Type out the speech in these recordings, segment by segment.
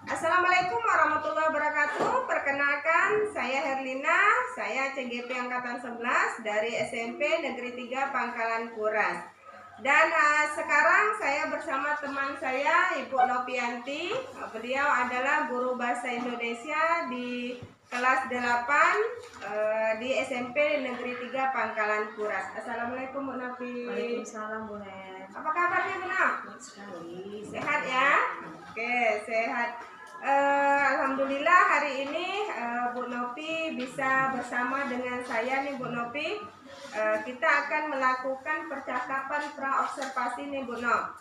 Assalamualaikum warahmatullahi wabarakatuh. Perkenalkan, saya Herlina, saya CGP Angkatan 11 dari SMP Negeri 3 Pangkalan Kuras. Dan sekarang saya bersama teman saya, Ibu Novianti. Beliau adalah guru bahasa Indonesia di kelas 8 di SMP Negeri 3 Pangkalan Kuras. Assalamualaikum Bu Novi. Waalaikumsalam Bu Her. Apa kabarnya Bu Novi? Baik sekali. Sehat ya? Oke, sehat. Alhamdulillah hari ini Bu Novi bisa bersama dengan saya nih Bu Novi. Kita akan melakukan percakapan pra-observasi nih Bu Novi.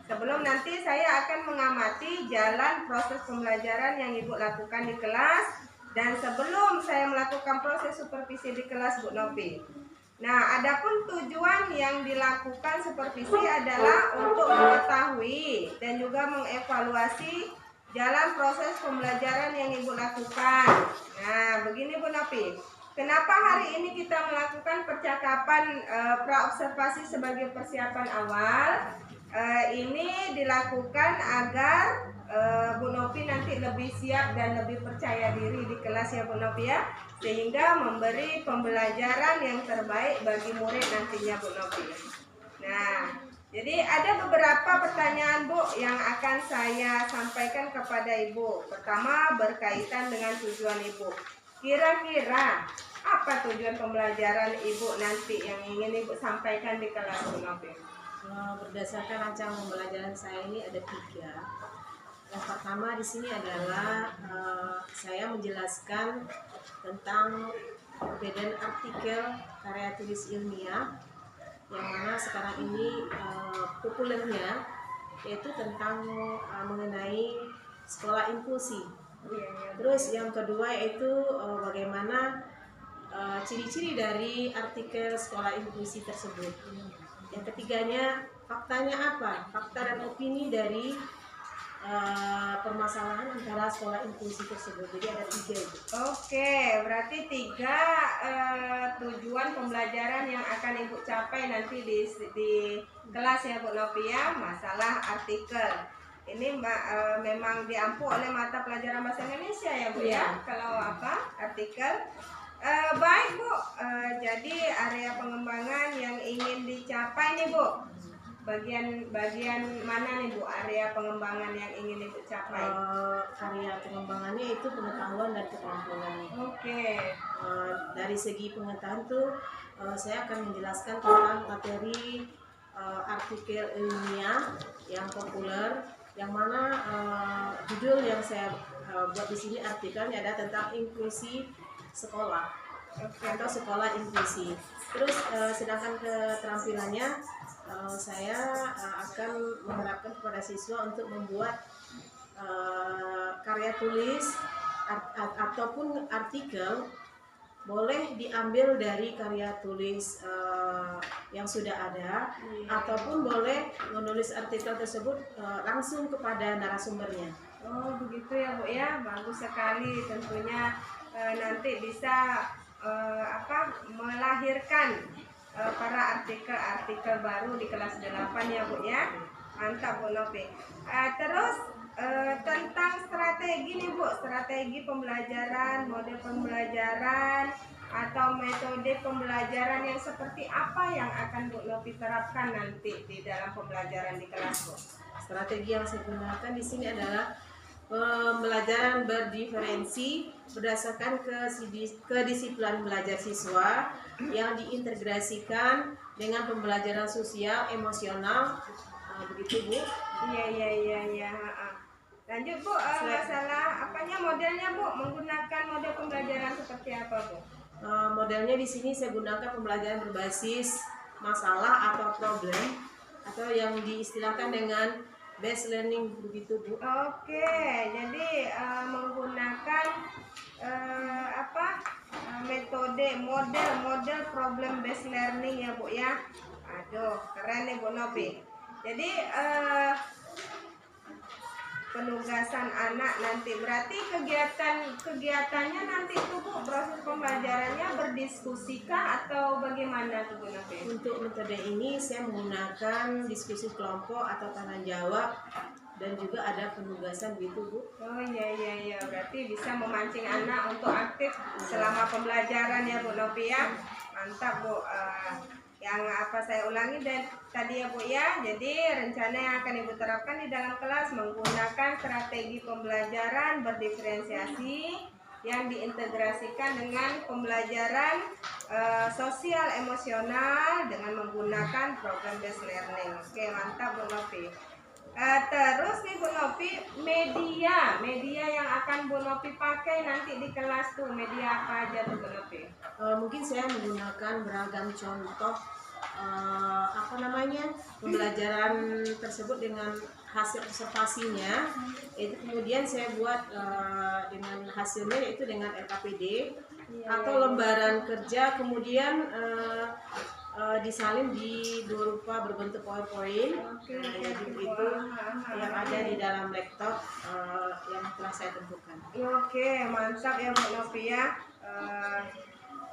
Sebelum nanti saya akan mengamati jalan proses pembelajaran yang Ibu lakukan di kelas. Dan sebelum saya melakukan proses supervisi di kelas Bu Novi. Nah, adapun tujuan yang dilakukan supervisi adalah untuk mengetahui dan juga mengevaluasi jalan proses pembelajaran yang Ibu lakukan. Nah, begini Bu Novi. Kenapa hari ini kita melakukan percakapan pra-observasi sebagai persiapan awal? Ini dilakukan agar Bu Novi nanti lebih siap dan lebih percaya diri di kelas ya Bu Novi ya, sehingga memberi pembelajaran yang terbaik bagi murid nantinya Bu Novi. Nah, jadi ada beberapa pertanyaan Bu yang akan saya sampaikan kepada Ibu. Pertama berkaitan dengan tujuan Ibu. Kira-kira apa tujuan pembelajaran Ibu nanti yang ingin Ibu sampaikan di kelas Bu Novi? Berdasarkan rancangan pembelajaran saya ini ada 3. Yang pertama di sini adalah saya menjelaskan tentang perbedaan artikel karya tulis ilmiah yang mana sekarang ini populernya yaitu tentang mengenai sekolah inklusi. Terus yang kedua yaitu bagaimana ciri-ciri dari artikel sekolah inklusi tersebut. Yang ketiganya, faktanya apa? Fakta dan opini dari permasalahan antara sekolah inklusi tersebut. Jadi ada 3 itu. Oke, berarti 3 tujuan pembelajaran yang akan Ibu capai nanti di kelas ya Bu Novi ya. Masalah artikel. Ini memang diampu oleh mata pelajaran bahasa Indonesia ya Bu ya. Kalau artikel. Baik Bu, jadi area pengembangan yang ingin dicapai nih Bu, bagian mana nih Bu area pengembangan yang ingin Ibu capai? Area pengembangannya itu pengetahuan dan keterampilan. Oke. Dari segi pengetahuan tuh saya akan menjelaskan tentang materi artikel ilmiah yang populer, yang mana judul yang saya buat di sini artikelnya ada tentang inklusi sekolah atau sekolah inklusi. Terus sedangkan keterampilannya saya akan menerapkan kepada siswa untuk membuat karya tulis ataupun artikel boleh diambil dari karya tulis yang sudah ada, ataupun boleh menulis artikel tersebut langsung kepada narasumbernya. Oh begitu ya Bu ya, bagus sekali. Tentunya nanti bisa melahirkan para artikel-artikel baru di kelas 8 ya Bu ya. Mantap Bu Novi. Terus tentang strategi nih Bu, strategi pembelajaran, model pembelajaran atau metode pembelajaran yang seperti apa yang akan Bu Novi terapkan nanti di dalam pembelajaran di kelas Bu? Strategi yang saya gunakan di sini adalah pembelajaran berdiferensi berdasarkan kedisiplinan belajar siswa yang diintegrasikan dengan pembelajaran sosial, emosional, begitu Bu. Iya. Lanjut Bu, masalah modelnya Bu, menggunakan model pembelajaran seperti apa Bu? Modelnya di sini saya gunakan pembelajaran berbasis masalah atau problem, atau yang diistilahkan dengan based learning begitu Bu. Oke, jadi menggunakan metode model problem based learning ya Bu ya. Aduh, keren nih Bu Novi. Jadi penugasan anak nanti berarti kegiatannya nanti itu Bu, proses pembelajarannya berdiskusikah atau bagaimana tuh Bu Novi? Untuk metode ini saya menggunakan diskusi kelompok atau tanya jawab dan juga ada penugasan gitu Bu. Oh iya, berarti bisa memancing anak untuk aktif selama pembelajaran ya Bu Nopi ya. Mantap Bu. Yang apa saya ulangi dan tadi ya Bu ya. Jadi rencana yang akan Ibu terapkan di dalam kelas menggunakan strategi pembelajaran berdiferensiasi yang diintegrasikan dengan pembelajaran sosial emosional dengan menggunakan program based learning. Oke, mantap Bu Nopi. Terus nih Bu Nopi, media yang akan Bu Nopi pakai nanti di kelas tuh media apa aja tuh Bu Nopi? Mungkin saya menggunakan beragam contoh pembelajaran tersebut dengan hasil observasinya, itu kemudian saya buat dengan hasilnya yaitu dengan LKPD atau lembaran kerja, kemudian disalin di dua rupa berbentuk PowerPoint. Jadi itu yang ada di dalam laptop yang telah saya tentukan. Oke, mantap ya Bu Nopi ya.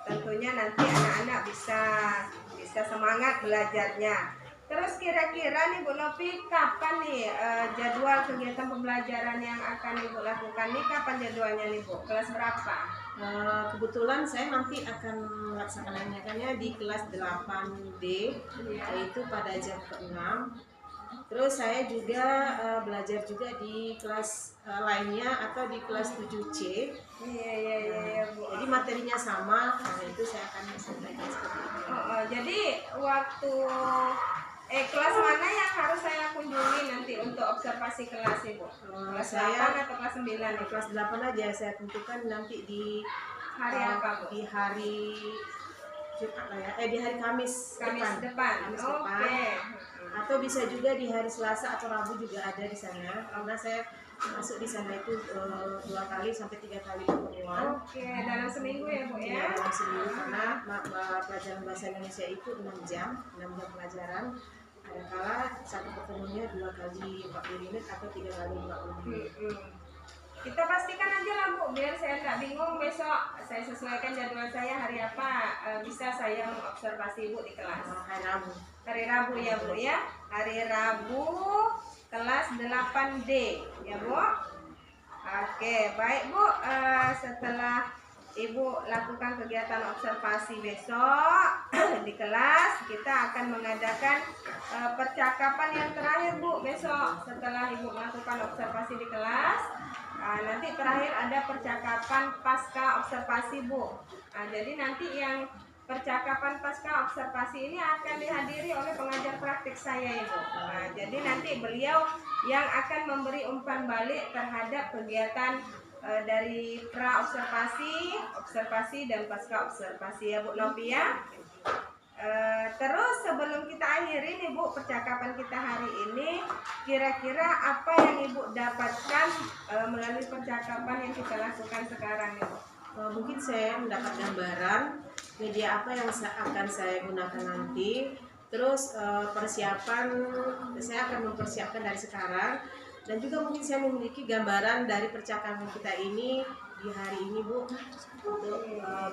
Tentunya nanti anak-anak bisa semangat belajarnya. Terus kira-kira nih Bu Nopi, kapan nih jadwal kegiatan pembelajaran yang akan Ibu lakukan nih? Kapan jadwalnya nih Bu? Kelas berapa? Kebetulan saya nanti akan melaksanakannya di kelas 8D, yaitu pada jam ke-6. Terus saya juga belajar juga di kelas lainnya atau di kelas 7C. Iya Bu. Jadi materinya sama, karena itu saya akan sampaikan seperti itu. Jadi waktu kelas mana yang harus saya kunjungi nanti untuk observasi kelas Ibu? Kelas 8 atau kelas 9 nih? Kelas 8 aja saya tentukan nanti di hari apa Bu? Di hari Jumat lah ya, di hari Kamis depan. Oke. Atau bisa juga di hari Selasa atau Rabu juga ada di sana, karena saya masuk di sana itu 2 kali sampai 3 kali pertemuan. Oke, dalam seminggu ya Bu ya? Dalam seminggu, karena pelajaran bahasa Indonesia itu 6 jam pelajaran. Kadang-kala satu pertemuannya 2 kali 40 menit atau 3 kali 40 menit. Kita pastikan aja lah Bu, biar saya nggak bingung besok. Saya sesuaikan jadwal saya hari apa bisa saya mengobservasi Ibu di kelas. Hari Rabu. Hari Rabu ya Bu ya. Hari Rabu kelas 8D ya Bu. Oke, baik Bu. Setelah Ibu lakukan kegiatan observasi besok di kelas, kita akan mengadakan percakapan yang terakhir Bu besok. Setelah Ibu melakukan observasi di kelas, nanti terakhir ada percakapan pasca observasi Bu. Jadi nanti yang percakapan pasca observasi ini akan dihadiri oleh pengajar praktik saya Ibu. Jadi nanti beliau yang akan memberi umpan balik terhadap kegiatan dari pra observasi dan pasca observasi ya Bu Nopi ya. Terus sebelum kita akhiri nih Bu percakapan kita hari ini, kira-kira apa yang Ibu dapatkan melalui percakapan yang kita lakukan sekarang nih Bu? Mungkin saya mendapat gambaran media apa yang akan saya gunakan nanti. Terus persiapan, saya akan mempersiapkan dari sekarang. Dan juga mungkin saya memiliki gambaran dari percakapan kita ini di hari ini Bu, untuk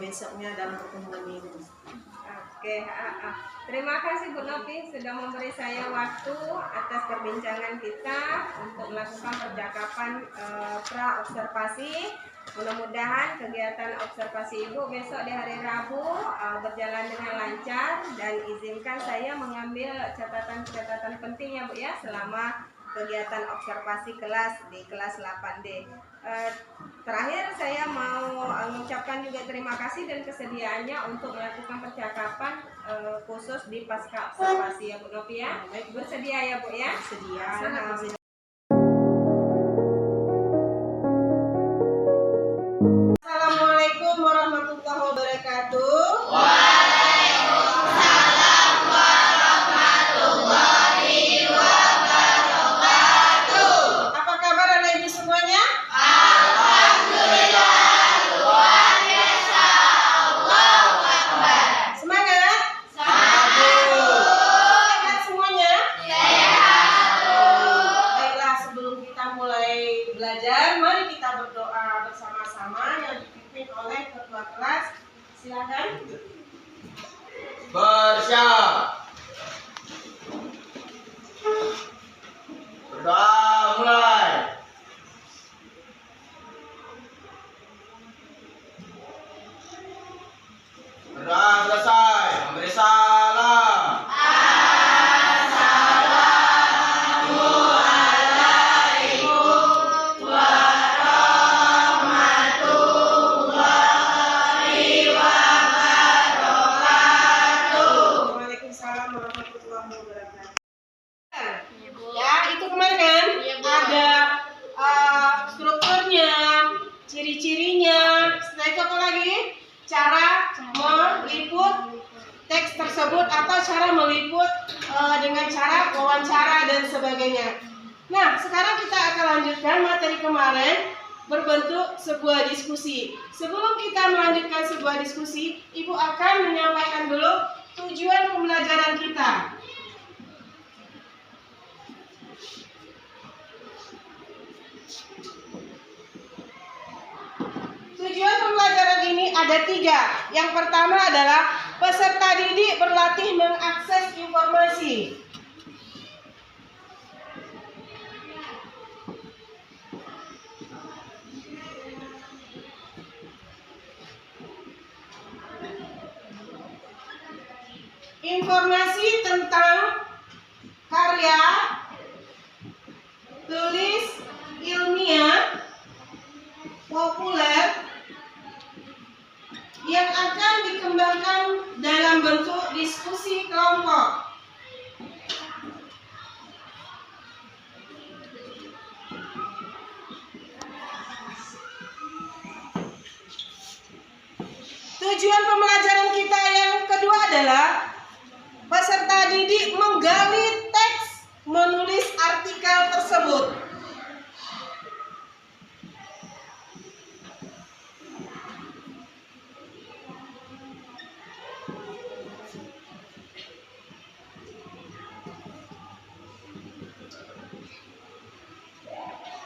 besoknya dalam pertemuan ini. Oke, terima kasih Bu Nopi sudah memberi saya waktu atas perbincangan kita untuk melakukan percakapan pra observasi. Mudah-mudahan kegiatan observasi Ibu besok di hari Rabu berjalan dengan lancar, dan izinkan saya mengambil catatan-catatan penting ya Bu ya selama kegiatan observasi kelas di kelas 8D. Terakhir saya mau mengucapkan juga terima kasih dan kesediaannya untuk melakukan percakapan khusus di pasca observasi ya Bu Nopi ya. Bersedia ya Bu ya? Bersedia. Assalamualaikum warahmatullahi wabarakatuh. Silakan. Bersiap. Berdoa mulai. atau cara meliput dengan cara wawancara dan sebagainya. Nah, sekarang kita akan lanjutkan materi kemarin berbentuk sebuah diskusi. Sebelum kita melanjutkan sebuah diskusi, Ibu akan menyampaikan dulu tujuan pembelajaran kita. Tujuan pembelajaran ini ada 3. Yang pertama adalah peserta didik berlatih mengakses informasi. Informasi tentang karya tulis ilmiah populer yang akan dikembangkan dalam bentuk diskusi kelompok. Tujuan pembelajaran kita yang kedua adalah peserta didik menggali teks menulis artikel tersebut.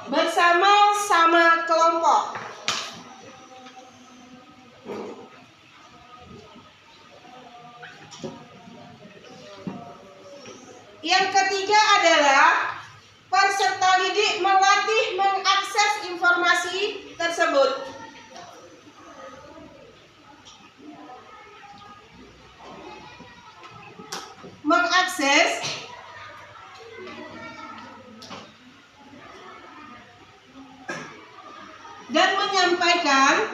Bersama-sama kelompok. Yang ketiga adalah peserta didik melatih mengakses informasi tersebut. Mengakses dan menyampaikan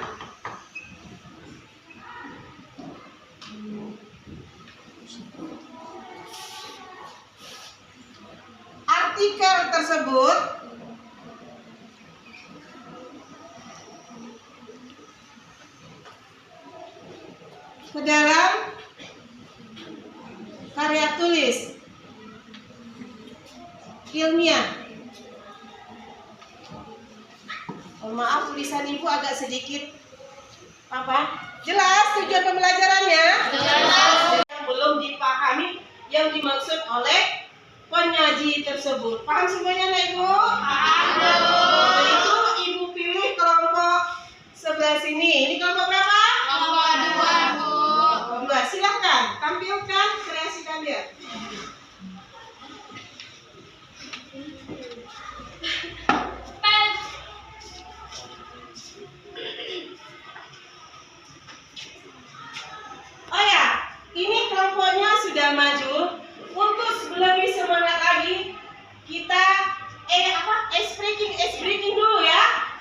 artikel tersebut ke dalam karya tulis ilmiah. Maaf, tulisan Ibu agak sedikit jelas tujuan pembelajarannya? Jelas. Yang belum dipahami yang dimaksud oleh penyaji tersebut. Paham semuanya, Nak Ibu? Paham. Itu Ibu pilih kelompok sebelah sini. Ini kelompok berapa? Kelompok 2, Bu. Kelompok 2. Silakan tampilkan kreasi kalian. Oh ya, ini kelompoknya sudah maju. Untuk lebih semangat lagi, kita ice breaking dulu ya.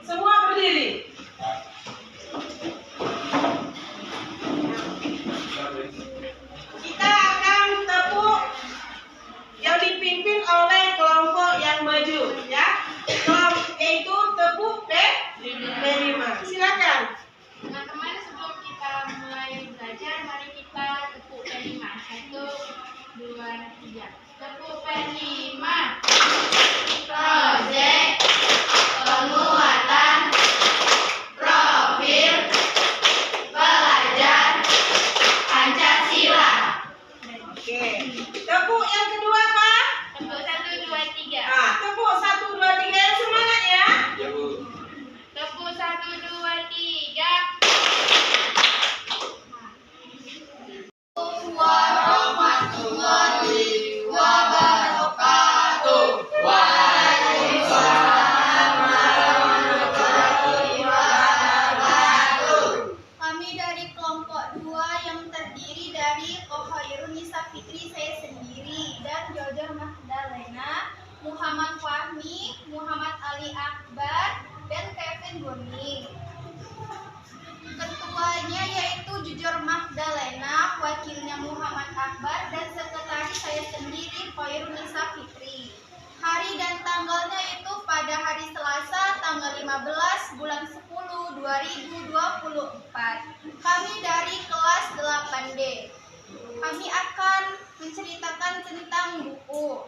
Semua berdiri. Kita akan tepuk yang dipimpin oleh kelompok yang maju ya. Yaitu tepuk P5. Silakan. Teman-teman, sebelum kita mulai belajar, mari kita tepuk P5. 1, 2, 3. Tepuk P5. Proyek penguatan profil pelajar Pancasila. Oke. Tepuk yang kedua, Pak. Tepuk 1, 2, 3. Tepuk 1, 2, 3 yang semangat ya. Ya, Bu. Tepuk 1, 2, 3. Warahmatullahi wabarakatuh. Waalaikumsalam warahmatullahi wabarakatuh. Kami dari kelompok 2 yang terdiri dari Khairunisa Fitri, saya sendiri, dan Jojo Magdalena, Muhammad Fahmi, Muhammad Ali Akbar, dan Kevin Boni. Ketuanya yaitu Jujur Magdalena, wakilnya Muhammad Akbar, dan sekretaris saya sendiri Khairunisa Fitri. Hari dan tanggalnya itu pada hari Selasa tanggal 15 bulan 10 2024. Kami dari kelas 8D. kami akan menceritakan tentang buku,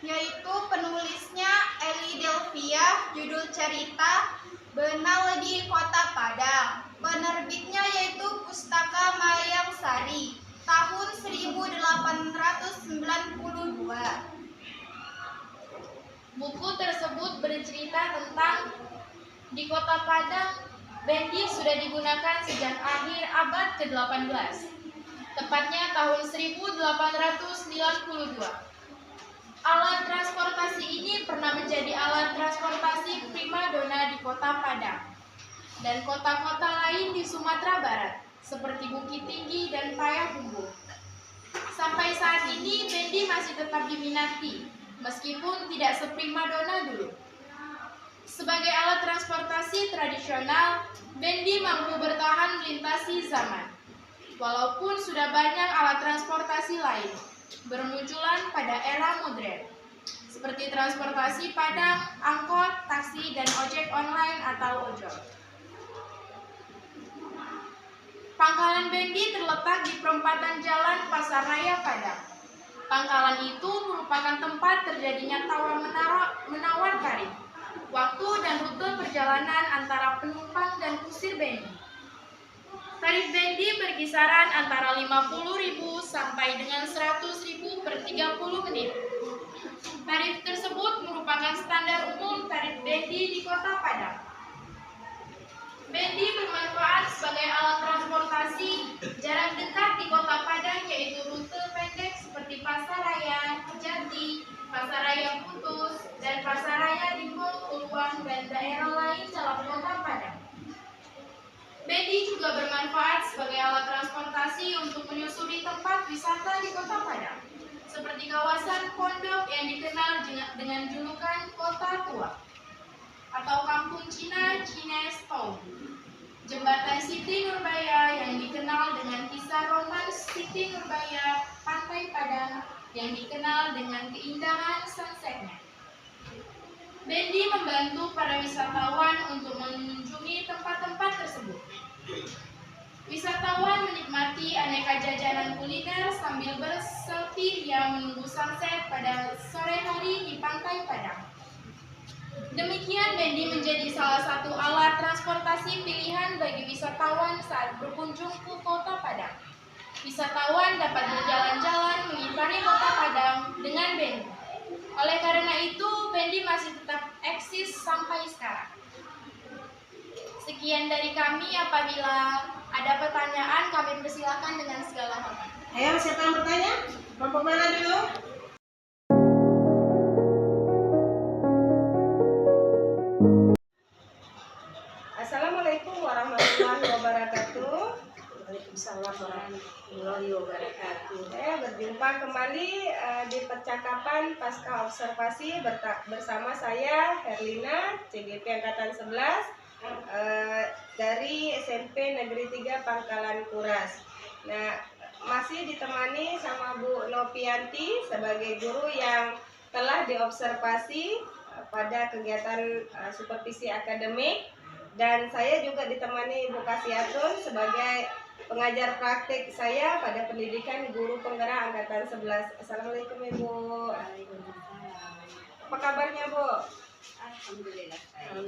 yaitu penulisnya Eli Delvia, judul cerita Benal di Kota Padang. Penerbitnya yaitu Pustaka Mayang Sari, tahun 1892. Buku tersebut bercerita tentang di Kota Padang, bendi sudah digunakan sejak akhir abad ke-18, tepatnya tahun 1892. Alat transportasi ini pernah menjadi alat transportasi primadona di Kota Padang dan kota-kota lain di Sumatera Barat, seperti Bukit Tinggi dan Payakumbuh. Sampai saat ini, bendi masih tetap diminati, meskipun tidak seprimadona dulu. Sebagai alat transportasi tradisional, bendi mampu bertahan melintasi zaman. Walaupun sudah banyak alat transportasi lain bermunculan pada era modern, seperti transportasi padang, angkot, taksi, dan ojek online atau ojol. Pangkalan bendi terletak di perempatan Jalan Pasar Raya Padang. Pangkalan itu merupakan tempat terjadinya tawar-menawar tarif, waktu dan rute perjalanan antara penumpang dan kusir bendi. Tarif bendi berkisaran antara 50.000 sampai dengan 100.000 per 30 menit. Tarif tersebut merupakan standar umum tarif bendi di Kota Padang. Bendi bermanfaat sebagai alat transportasi jarak dekat di Kota Padang, yaitu rute pendek seperti Pasar Raya Jati, Pasar Raya Putus, dan Pasar Raya Dimbong, Uluan, dan daerah lain dalam Kota Padang. Bendi juga bermanfaat sebagai alat transportasi untuk menyusuri tempat wisata di Kota Padang, seperti kawasan Pondok yang dikenal dengan julukan Kota Tua, atau Kampung Cina Cines Town, Jembatan Siti Nurbaya yang dikenal dengan kisah romans Siti Nurbaya, Pantai Padang yang dikenal dengan keindahan sunsetnya. Bendi membantu para wisatawan untuk mengunjungi tempat-tempat tersebut. Wisatawan menikmati aneka jajanan kuliner sambil berselfie yang menunggu sunset pada sore hari di Pantai Padang. Demikian, bendi menjadi salah satu alat transportasi pilihan bagi wisatawan saat berkunjung ke Kota Padang. Wisatawan dapat berjalan-jalan mengitari Kota Padang dengan bendi. Oleh karena itu, bendi masih tetap eksis sampai sekarang. Sekian dari kami. Apabila ada pertanyaan, kami persilakan dengan segala hormat. Ayo, siapa yang bertanya? Kelompok mana dulu? Assalamualaikum warahmatullahi wabarakatuh. Waalaikumsalam warahmatullahi wabarakatuh. Saya berjumpa kembali di percakapan pasca observasi bersama saya Herlina, CGP Angkatan 11 dari SMP Negeri 3 Pangkalan Kuras. Nah, masih ditemani sama Bu Nopianti sebagai guru yang telah diobservasi pada kegiatan supervisi akademik, dan saya juga ditemani Ibu Kasiatun sebagai pengajar praktik saya pada pendidikan guru penggerak Angkatan 11. Assalamualaikum Ibu. Apa kabarnya Bu? Alhamdulillah.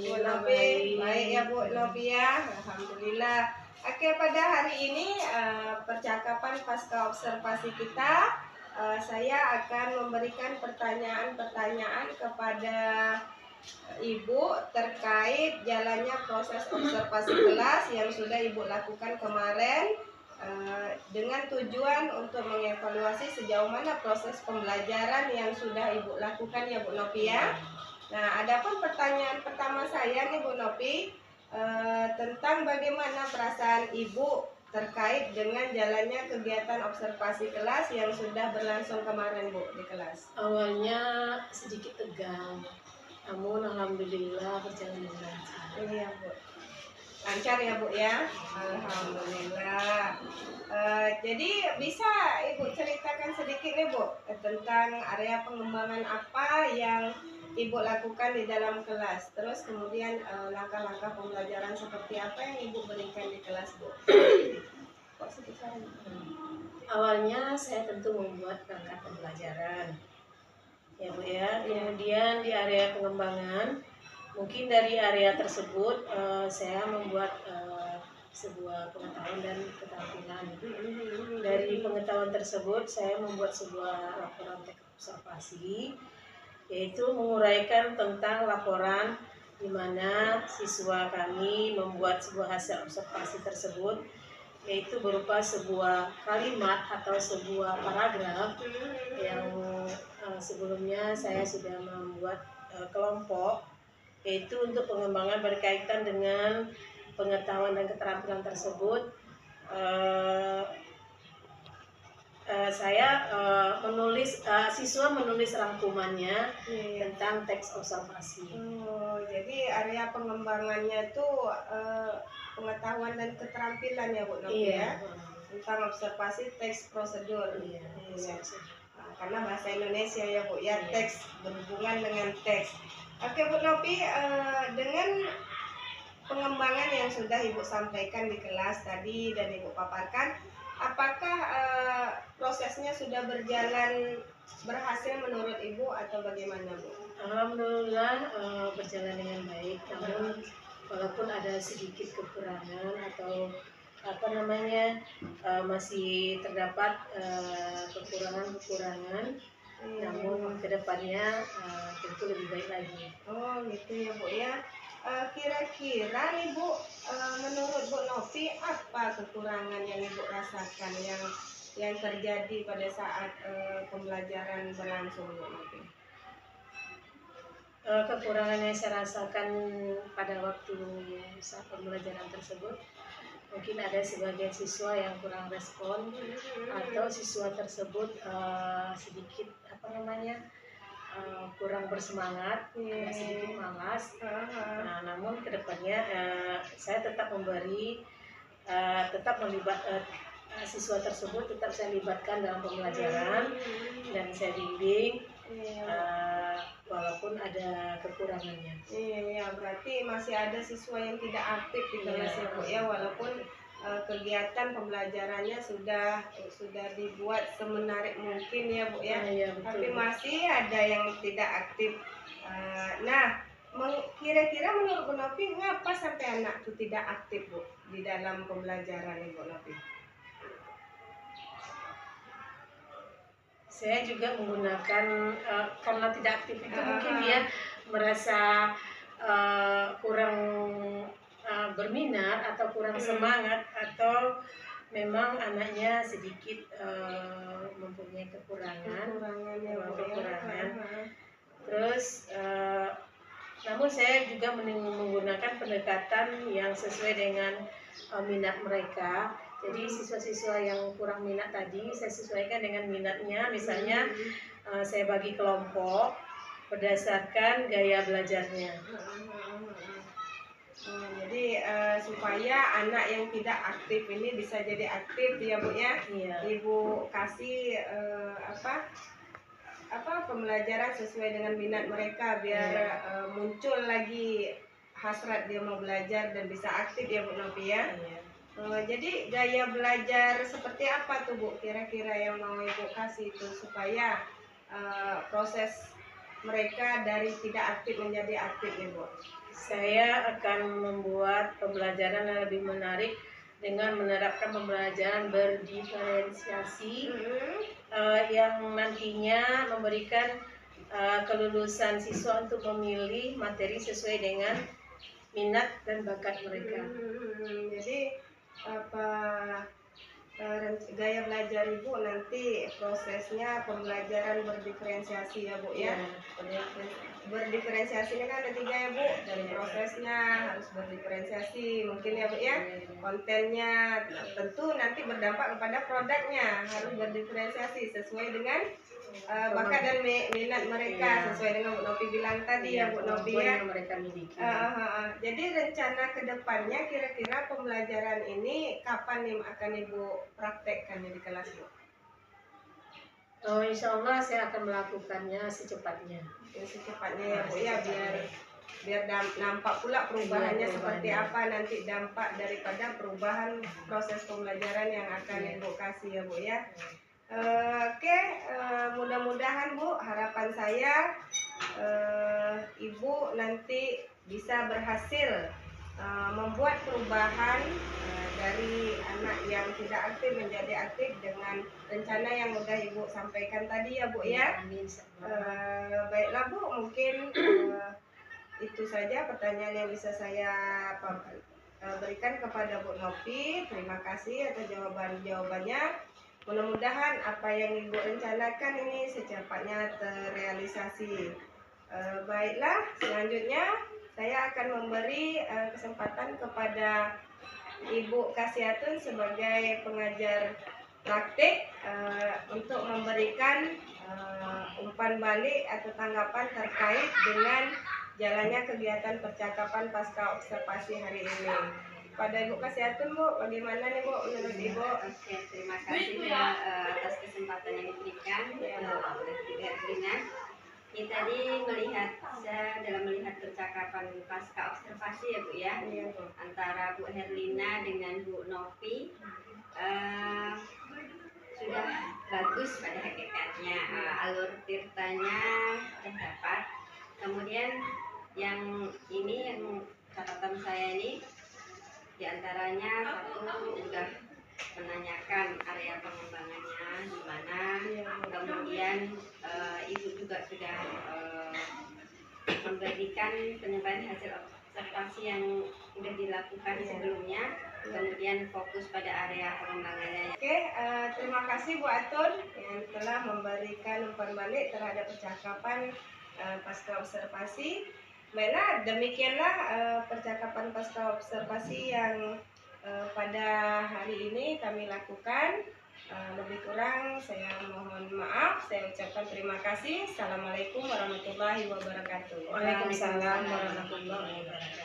Bu Nopi, baik ya Bu Nopi ya. Alhamdulillah. Oke, pada hari ini percakapan pasca observasi kita, saya akan memberikan pertanyaan-pertanyaan kepada Ibu terkait jalannya proses observasi kelas yang sudah Ibu lakukan kemarin, dengan tujuan untuk mengevaluasi sejauh mana proses pembelajaran yang sudah Ibu lakukan ya Bu Nopi ya. Nah, adapun pertanyaan pertama saya nih Bu Nopi, tentang bagaimana perasaan Ibu terkait dengan jalannya kegiatan observasi kelas yang sudah berlangsung kemarin Bu di kelas. Awalnya sedikit tegang, namun alhamdulillah berjalan dengan lancar. Iya Bu, lancar ya Bu ya. Alhamdulillah. Jadi bisa Ibu ceritakan sedikit nih Bu tentang area pengembangan apa yang Ibu lakukan di dalam kelas, terus kemudian langkah-langkah pembelajaran seperti apa yang Ibu berikan di kelas Bu. kok sebesar ini? Awalnya saya tentu membuat perangkat pembelajaran, ya Bu ya. Kemudian di area pengembangan, mungkin dari area tersebut saya membuat sebuah pengetahuan dan keterampilan. Dari pengetahuan tersebut saya membuat sebuah laporan teks observasi, yaitu menguraikan tentang laporan di mana siswa kami membuat sebuah hasil observasi tersebut, yaitu berupa sebuah kalimat atau sebuah paragraf yang sebelumnya saya sudah membuat kelompok, yaitu untuk pengembangan berkaitan dengan pengetahuan dan keterampilan tersebut. Saya menulis, siswa menulis rangkumannya tentang teks observasi. Jadi area pengembangannya itu pengetahuan dan keterampilan ya Bu Nopi ya, tentang observasi teks prosedur. Karena bahasa Indonesia ya Bu ya, teks berhubungan dengan teks. Oke Bu Nopi, dengan pengembangan yang sudah Ibu sampaikan di kelas tadi dan Ibu paparkan, apakah prosesnya sudah berjalan berhasil menurut Ibu atau bagaimana Bu? Alhamdulillah berjalan dengan baik, namun walaupun ada sedikit kekurangan atau masih terdapat kekurangan, namun kedepannya tentu lebih baik lagi. Oh gitu ya Bu ya. Kira-kira nih Bu, menurut Bu Nopi apa kekurangan yang Ibu rasakan yang terjadi pada saat pembelajaran berlangsung Bu Nopi? Kekurangan yang saya rasakan pada waktu saat pembelajaran tersebut, mungkin ada sebagian siswa yang kurang respon atau siswa tersebut sedikit kurang bersemangat, sedikit malas. Nah, namun kedepannya saya tetap melibat siswa tersebut, tetap saya libatkan dalam pembelajaran dan saya bimbing. Walaupun ada kekurangannya. Iya, berarti masih ada siswa yang tidak aktif di kelas ya Bu ya, walaupun kegiatan pembelajarannya sudah dibuat semenarik mungkin ya Bu ya, tapi masih ada yang tidak aktif. Nah, kira-kira menurut Bu Nopi, ngapa sampai anak itu tidak aktif Bu di dalam pembelajaran Bu Nopi? Saya juga menggunakan karena tidak aktif itu mungkin dia merasa kurang berminat atau kurang semangat, atau memang anaknya sedikit mempunyai kekurangan. Terus namun saya juga menggunakan pendekatan yang sesuai dengan minat mereka. Jadi siswa-siswa yang kurang minat tadi saya sesuaikan dengan minatnya. Misalnya saya bagi kelompok berdasarkan gaya belajarnya. Jadi supaya anak yang tidak aktif ini bisa jadi aktif ya Bu ya. Ibu kasih pembelajaran sesuai dengan minat mereka biar muncul lagi hasrat dia mau belajar dan bisa aktif ya Bu Nopi ya. Jadi gaya belajar seperti apa tuh Bu kira-kira yang mau Ibu kasih itu supaya proses mereka dari tidak aktif menjadi aktif ya Bu? Saya akan membuat pembelajaran yang lebih menarik dengan menerapkan pembelajaran berdiferensiasi yang nantinya memberikan kelulusan siswa untuk memilih materi sesuai dengan minat dan bakat mereka. Jadi gaya belajar Ibu nanti prosesnya pembelajaran berdiferensiasi ya Bu ya. Berdiferensiasi ini kan ada 3 ya Bu, dan prosesnya harus berdiferensiasi mungkin ya Bu ya. Kontennya tentu nanti berdampak kepada produknya, harus berdiferensiasi sesuai dengan bakat dan minat mereka, sesuai dengan Bu Nopi bilang tadi ya Bu Nopi ya. Jadi rencana kedepannya kira-kira pembelajaran ini kapan nih akan Ibu praktekkan di kelas Bu? Insya Allah saya akan melakukannya secepatnya. Secepatnya ya Bu ya, biar biar nampak pula perubahannya Iya, seperti perubahannya. apa nanti dampak daripada perubahan proses pembelajaran yang akan Ibu kasih ya Bu ya. Oke, mudah-mudahan Bu, harapan saya Ibu nanti bisa berhasil membuat perubahan dari anak yang tidak aktif menjadi aktif dengan rencana yang sudah Ibu sampaikan tadi ya Bu ya. Baiklah Bu, mungkin itu saja pertanyaan yang bisa saya berikan kepada Bu Nopi. Terima kasih atas jawabannya. Mudah-mudahan apa yang Ibu rencanakan ini secepatnya terrealisasi. Baiklah, selanjutnya saya akan memberi kesempatan kepada Ibu Kasiatun sebagai pengajar praktik untuk memberikan umpan balik atau tanggapan terkait dengan jalannya kegiatan percakapan pasca observasi hari ini. Pada Ibu Kasiatun Bu, bagaimana nih Bu menurut Ibu? Oke, terima kasih ya atas kesempatan yang diberikan oleh Bu Herlina. Ini tadi dalam melihat percakapan pasca observasi ya Bu ya, Iya, Bu. antara Bu Herlina dengan Bu Nopi sudah bagus pada hakikatnya, alur tirtanya terdapat. Kemudian yang catatan saya ini diantaranya satu udah menanyakan area pengembangannya di mana, kemudian Ibu juga sudah memberikan penyampaian hasil observasi yang sudah dilakukan sebelumnya, kemudian fokus pada area pengembangannya. Oke, terima kasih Bu Atun yang telah memberikan umpan balik terhadap percakapan pasca observasi. Baiklah, demikianlah percakapan pasca observasi yang pada hari ini kami lakukan. Lebih kurang saya mohon maaf. Saya ucapkan terima kasih. Assalamualaikum warahmatullahi wabarakatuh. Waalaikumsalam warahmatullahi wabarakatuh.